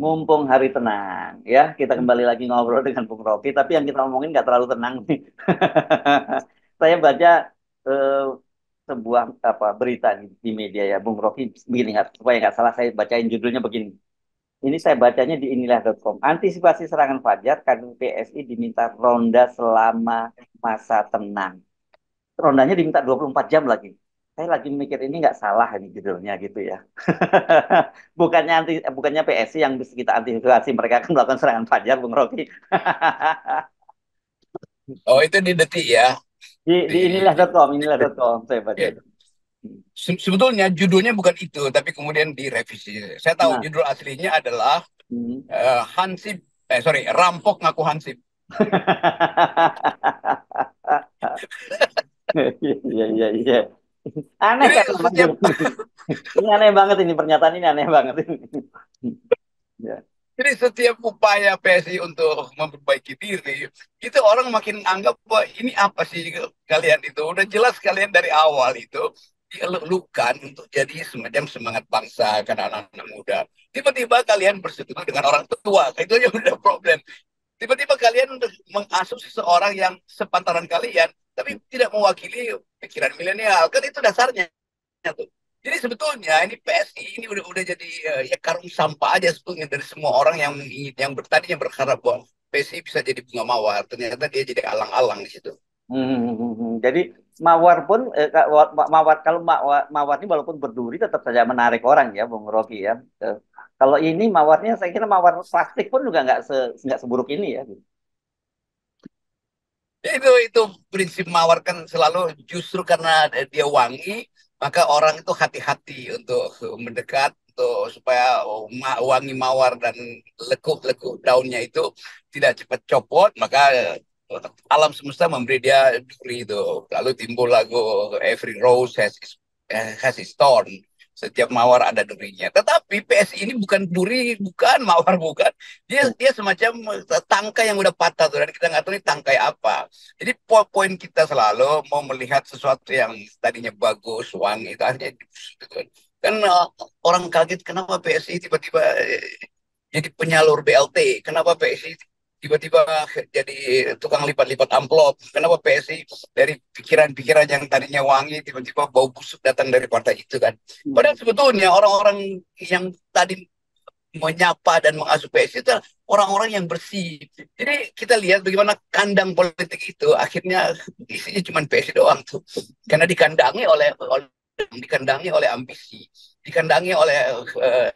mumpung hari tenang, ya kita kembali lagi ngobrol dengan Bung Rocky. Tapi yang kita ngomongin nggak terlalu tenang nih. Saya baca eh, sebuah berita di media ya, Bung Rocky. Begini nggak, supaya nggak salah saya bacain judulnya begini. Ini saya bacanya di inilah.com. Antisipasi serangan fajar, kader PSI diminta ronda selama masa tenang. Rondanya diminta 24 jam lagi. Saya lagi mikir ini nggak salah ini judulnya gitu ya. Bukannya PSI yang bisa kita antisipasi mereka akan melakukan serangan fajar, Bung Rocky. Oh, itu di detik ya. Di Di, inilah.com saya baca ya. itu. Sebetulnya judulnya bukan itu, tapi kemudian direvisi. Saya tahu Nah, judul aslinya adalah hmm. Hansip, sorry, Rampok ngaku Hansip. Iya, iya, iya. Aneh Jadi kan memang setiap ini aneh banget ini pernyataan ini aneh banget ini. Ya. Jadi setiap upaya PSI untuk memperbaiki diri, itu orang makin anggap bahwa ini apa sih kalian itu. Udah jelas kalian dari awal itu dielulukan untuk jadi semacam semangat bangsa karena anak-anak muda. Tiba-tiba kalian bersekutu dengan orang tua, itu aja udah problem. Tiba-tiba kalian mengasuh seseorang yang sepantaran kalian, tapi tidak mewakili pikiran milenial. Kan itu dasarnya tuh. Jadi sebetulnya ini PSI ini udah jadi ya karung sampah aja sebetulnya dari semua orang yang bertadinya berharap bahwa PSI bisa jadi bunga mawar, ternyata dia jadi alang-alang di situ. Jadi mawar pun mawar kalau mawar ini walaupun berduri tetap saja menarik orang ya, Bung Rocky ya. Eh, Kalau ini mawarnya saya kira mawar plastik pun juga nggak seburuk ini ya. Ya, itu prinsip mawar kan selalu justru karena dia wangi, maka orang itu hati-hati untuk mendekat untuk supaya wangi mawar dan lekuk-lekuk daunnya itu tidak cepat copot, maka alam semesta memberi dia duri itu. Lalu timbul lagu Every Rose has its thorn. Setiap mawar ada durinya. Tetapi PSI ini bukan duri, bukan mawar, bukan. Dia semacam tangkai yang udah patah tuh dan kita nggak tahu ini tangkai apa. Jadi poin kita selalu mau melihat sesuatu yang tadinya bagus, wangi, itu akhirnya gitu kan. Kan orang kaget kenapa PSI tiba-tiba jadi penyalur BLT, kenapa PSI tiba-tiba jadi tukang lipat-lipat amplop, kenapa PSI dari pikiran-pikiran yang tadinya wangi tiba-tiba bau busuk datang dari partai itu kan. Padahal Hmm. sebetulnya orang-orang yang tadi menyapa dan mengasuh PSI itu orang-orang yang bersih. Jadi kita lihat bagaimana kandang politik itu akhirnya isinya cuma PSI doang tuh. Karena dikandangi oleh ambisi, dikandangi oleh uh,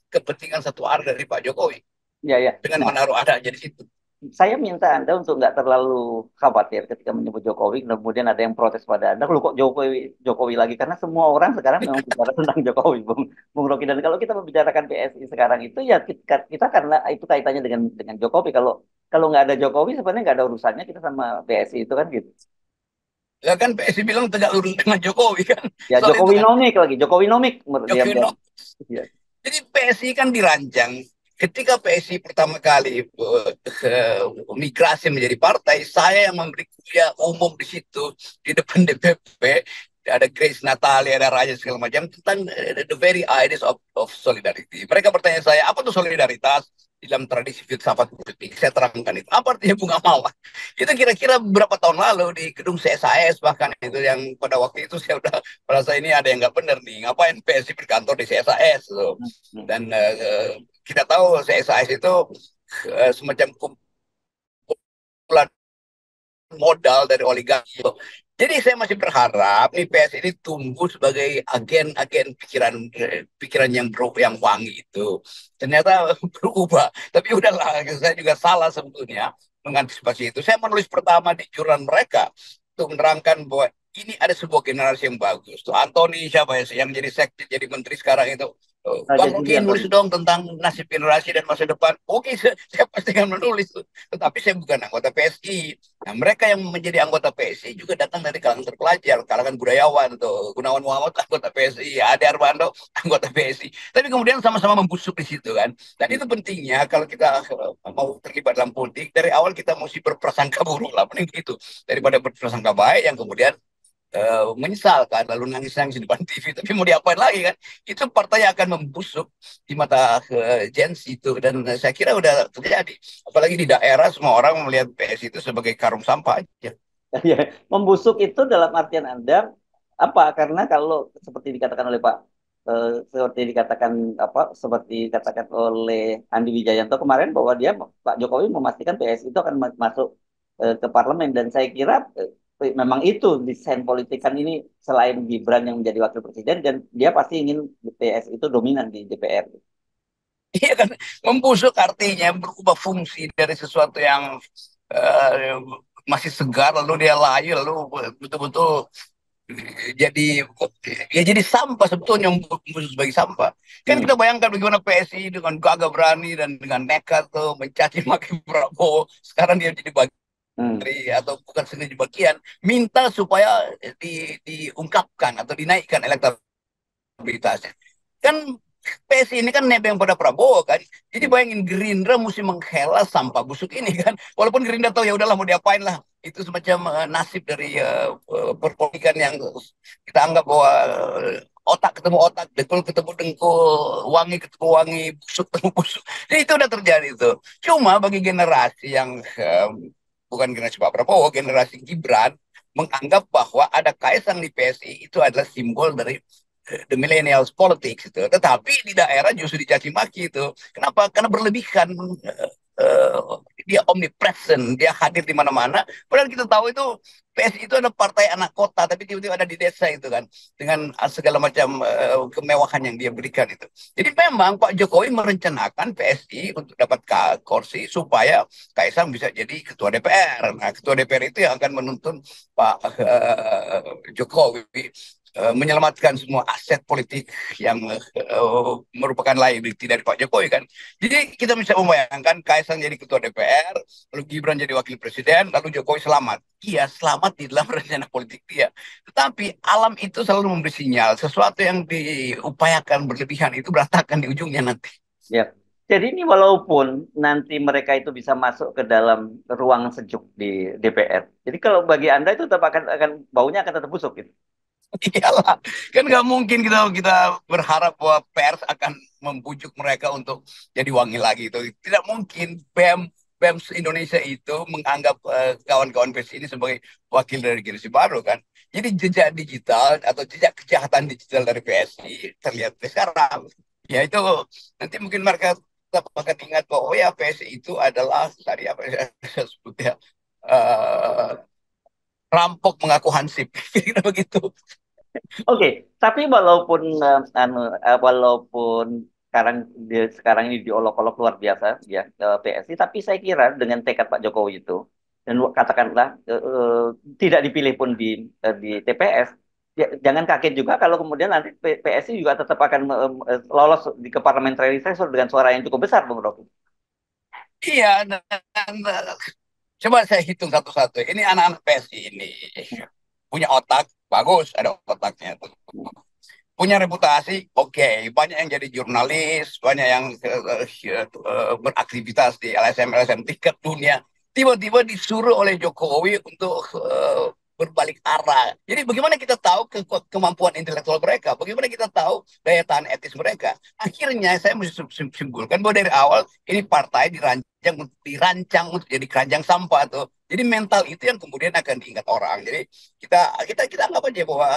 kepentingan satu arah dari Pak Jokowi Ya, ya. dengan Nah, menaruh adanya di situ. saya minta Anda untuk nggak terlalu khawatir ketika menyebut Jokowi, kemudian ada yang protes pada Anda, lu kok Jokowi Jokowi lagi? Karena semua orang sekarang memang bicara tentang Jokowi, Bung Rocky. Dan kalau kita membicarakan PSI sekarang itu ya kita karena itu kaitannya dengan Jokowi. Kalau kalau nggak ada Jokowi sebenarnya nggak ada urusannya kita sama PSI itu kan gitu. Ya kan PSI bilang tegak lurus dengan Jokowi kan Ya soal itu Jokowi kan. nomik lagi, Jokowi nomik menurut dia. Jokowi no. Ya. Jadi PSI kan dirancang ketika PSI pertama kali migrasi menjadi partai, saya yang memberi kuliah umum di situ di depan DPP, ada Grace Natali, ada Raja segala macam tentang the very ideas of solidarity. Mereka bertanya saya, apa tuh solidaritas? Di dalam tradisi filsafat politik, saya terangkan itu. Apa artinya bunga mawar? Itu kira-kira beberapa tahun lalu di gedung CSIS bahkan itu yang pada waktu itu saya udah merasa ini ada yang nggak benar nih. Ngapain PSI berkantor di CSIS? So. Dan kita tahu CSIS itu semacam kumpulan modal dari oligarki. Jadi saya masih berharap nih PS ini tumbuh sebagai agen-agen pikiran yang wangi itu. Ternyata berubah. Tapi udahlah, saya juga salah sebetulnya mengantisipasi itu. Saya menulis pertama di jurnal mereka untuk menerangkan bahwa ini ada sebuah generasi yang bagus. Tuh Anthony siapa ya yang jadi sekjen jadi menteri sekarang itu. Raja Bang Juli Rocky nulis Antoni. dong tentang nasib generasi dan masa depan. Oke, saya pasti akan menulis. Tetapi saya bukan anggota PSI. Nah, mereka yang menjadi anggota PSI juga datang dari kalangan terpelajar, kalangan budayawan tuh. Gunawan Muhammad anggota PSI, Ade Armando anggota PSI. Tapi kemudian sama-sama membusuk di situ kan. Dan itu pentingnya kalau kita mau terlibat dalam politik dari awal kita mesti berprasangka buruk lah, mending itu daripada berprasangka baik yang kemudian menyesal kan, lalu nangis-nangis di depan TV. Tapi mau diapain lagi kan? Itu partai akan membusuk di mata Gen Z itu, dan saya kira udah terjadi. Apalagi di daerah semua orang melihat PS itu sebagai karung sampah aja. Ya, membusuk itu dalam artian Anda apa? Karena kalau seperti dikatakan oleh Pak seperti dikatakan apa seperti dikatakan oleh Andi Wijayanto kemarin bahwa dia Pak Jokowi memastikan PSI itu akan masuk ke parlemen dan saya kira memang itu desain politik kan ini selain Gibran yang menjadi wakil presiden dan dia pasti ingin PSI itu dominan di DPR. Iya kan, membusuk artinya berubah fungsi dari sesuatu yang eh, masih segar, lalu dia layu, lalu betul-betul jadi ya jadi sampah sebetulnya, membusuk sebagai sampah. Kan Hmm. kita bayangkan bagaimana PSI dengan gagah berani dan dengan nekat tuh mencaci maki Prabowo. Sekarang dia jadi bagian Hmm. dari, atau bukan sendiri bagian, minta supaya diungkapkan atau dinaikkan elektabilitasnya. Kan PSI ini kan nebeng pada Prabowo kan. Jadi Hmm. bayangin Gerindra mesti menghela sampah busuk ini kan. Walaupun Gerindra tahu ya udahlah mau diapain lah. Itu semacam nasib dari perpolitikan yang kita anggap bahwa otak ketemu otak, dengkul ketemu dengkul, wangi ketemu wangi, busuk ketemu busuk. Jadi itu udah terjadi itu. Cuma bagi generasi yang bukan generasi Pak Prabowo, generasi Gibran menganggap bahwa ada Kaisang di PSI itu adalah simbol dari the millennials politics itu. Tetapi di daerah justru dicaci maki itu. Kenapa? Karena berlebihan. Dia omnipresent, dia hadir di mana-mana. Padahal kita tahu itu PSI itu ada partai anak kota, tapi tiba-tiba ada di desa itu kan, dengan segala macam kemewahan yang dia berikan itu. Jadi memang Pak Jokowi merencanakan PSI untuk dapat kursi supaya Kaisang bisa jadi ketua DPR. Nah, ketua DPR itu yang akan menuntun Pak Jokowi menyelamatkan semua aset politik yang merupakan liability dari Pak Jokowi kan. Jadi kita bisa membayangkan Kaisang jadi ketua DPR, lalu Gibran jadi wakil presiden, lalu Jokowi selamat. Iya, selamat di dalam rencana politik dia. Tetapi alam itu selalu memberi sinyal, sesuatu yang diupayakan berlebihan itu berantakan di ujungnya nanti. Ya. Jadi ini walaupun nanti mereka itu bisa masuk ke dalam ruang sejuk di DPR. Jadi kalau bagi Anda itu tetap akan baunya akan tetap busuk gitu. Iyalah, kan nggak mungkin kita kita berharap bahwa pers akan membujuk mereka untuk jadi wangi lagi itu. Tidak mungkin. BEM Indonesia itu menganggap kawan-kawan pers ini sebagai wakil dari generasi baru kan. Jadi jejak digital atau jejak kejahatan digital dari PSI terlihat sekarang. Ya itu nanti mungkin mereka tetap akan ingat bahwa oh ya PSI itu adalah tadi apa yang saya sebut ya, eh, rampok mengaku hansip. Kira-kira begitu. Oke, tapi walaupun walaupun sekarang ini diolok-olok luar biasa ya PSI, tapi saya kira dengan tekad Pak Jokowi itu dan katakanlah tidak dipilih pun di TPS, ya, jangan kaget juga kalau kemudian nanti PSI juga tetap akan lolos ke parliamentary threshold dengan suara yang cukup besar, Bung Rocky. Iya, dan coba saya hitung satu-satu. Ini anak-anak PSI ini punya otak, bagus, ada otaknya tuh. Punya reputasi, oke. Banyak yang jadi jurnalis, banyak yang beraktivitas di LSM-LSM tingkat dunia. Tiba-tiba disuruh oleh Jokowi untuk berbalik arah. Jadi bagaimana kita tahu kemampuan intelektual mereka? Bagaimana kita tahu daya tahan etis mereka? Akhirnya saya mesti simpulkan bahwa dari awal ini partai dirancang untuk jadi keranjang sampah tuh. Jadi mental itu yang kemudian akan diingat orang. Jadi kita kita anggap aja bahwa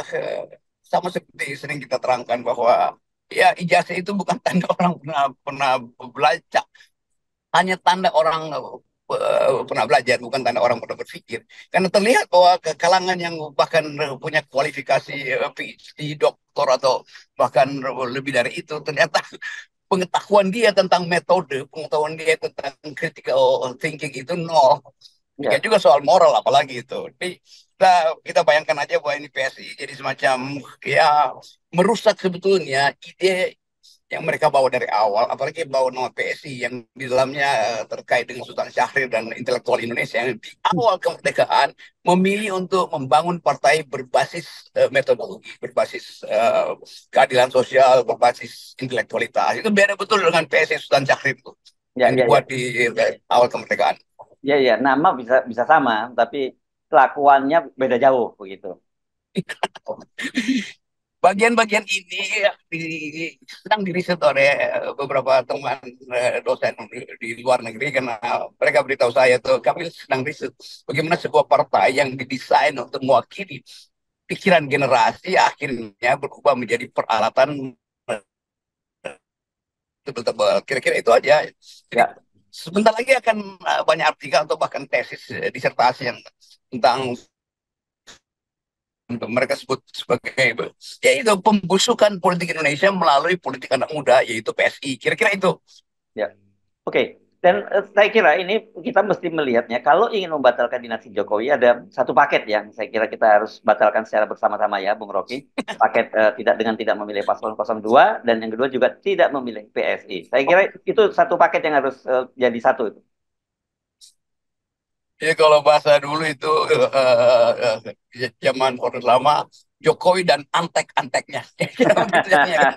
sama seperti sering kita terangkan bahwa ya ijazah itu bukan tanda orang pernah pernah belajar, hanya tanda orang pernah belajar, bukan tanda orang pernah berpikir. Karena terlihat bahwa ke kalangan yang bahkan punya kualifikasi PhD, doktor atau bahkan lebih dari itu, ternyata pengetahuan dia tentang metode, pengetahuan dia tentang critical thinking itu nol. Demikian Ya. juga soal moral apalagi itu. Jadi kita bayangkan aja bahwa ini PSI jadi semacam ya merusak sebetulnya ide yang mereka bawa dari awal, apalagi bawa nama PSI yang di dalamnya terkait dengan Sultan Syahrir dan intelektual Indonesia yang di awal kemerdekaan memilih untuk membangun partai berbasis metodologi, berbasis keadilan sosial, berbasis intelektualitas. Itu beda betul dengan PSI Sultan Syahrir itu Ya, yang ya, dibuat ya. di awal kemerdekaan. Ya, ya, nama bisa bisa sama, tapi kelakuannya beda jauh begitu. Bagian-bagian ini sedang diriset oleh beberapa teman dosen di luar negeri, karena mereka beritahu saya tuh kami sedang riset bagaimana sebuah partai yang didesain untuk mewakili pikiran generasi akhirnya berubah menjadi peralatan tebel-tebel. Kira-kira itu aja. Jadi Ya, sebentar lagi akan banyak artikel atau bahkan tesis disertasi yang tentang untuk mereka sebut sebagai yaitu pembusukan politik Indonesia melalui politik anak muda, yaitu PSI. Kira-kira itu. ya. Oke, dan saya kira ini kita mesti melihatnya, kalau ingin membatalkan dinasti Jokowi ada satu paket yang saya kira kita harus batalkan secara bersama-sama ya, Bung Rocky. Paket tidak dengan tidak memilih paslon 02 dan yang kedua juga tidak memilih PSI. Saya kira itu satu paket yang harus jadi satu itu. Ya kalau bahasa dulu itu zaman Orde Lama, Jokowi dan antek-anteknya. Kira begitu jadinya kan.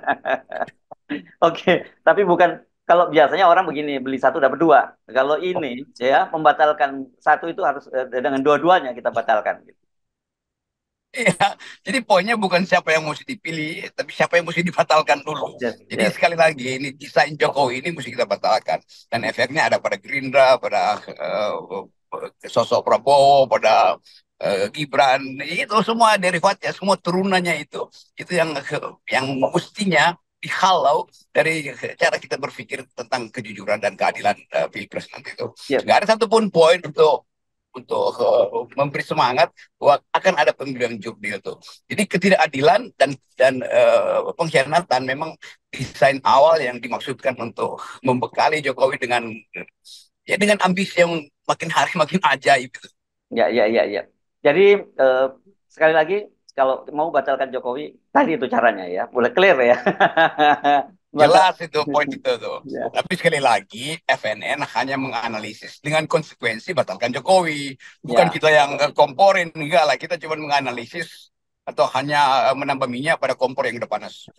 Oke, tapi bukan, kalau biasanya orang begini, beli satu dapat dua. Kalau ini ya membatalkan satu itu harus dengan dua-duanya kita batalkan. Iya, jadi poinnya bukan siapa yang mesti dipilih, tapi siapa yang mesti dibatalkan dulu. Yes, Jadi yes. sekali lagi ini desain Jokowi ini mesti kita batalkan, dan efeknya ada pada Gerindra, pada sosok Prabowo, pada Gibran, itu semua derivatnya, semua turunannya itu yang mestinya dihalau dari cara kita berpikir tentang kejujuran dan keadilan pilpres nanti itu. Yes. Nggak ada satupun poin untuk memberi semangat bahwa akan ada pemilihan jurdil itu. Jadi ketidakadilan dan pengkhianatan memang desain awal yang dimaksudkan untuk membekali Jokowi dengan ambisi yang makin hari makin ajaib gitu. Ya, ya, ya, ya. Jadi eh, sekali lagi kalau mau batalkan Jokowi, tadi itu caranya ya, boleh clear ya. Batal. Jelas itu poin itu tuh. Ya, Tapi sekali lagi FNN hanya menganalisis dengan konsekuensi batalkan Jokowi. Bukan ya. kita yang komporin, enggak lah. Kita cuma menganalisis atau hanya menambah minyak pada kompor yang udah panas.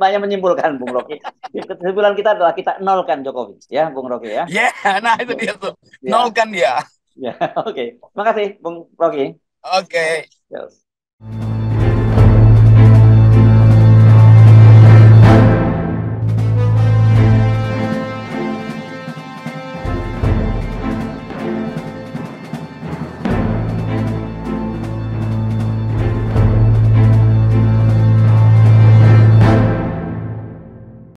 Banyak menyimpulkan, Bung Rocky. Kesimpulan kita adalah kita nolkan Jokowi, ya, Bung Rocky ya. Ya, yeah, nah itu Ya, dia tuh. Nol ya, kan dia. ya. Oke. Makasih, Bung Rocky. Oke. Okay. Yes.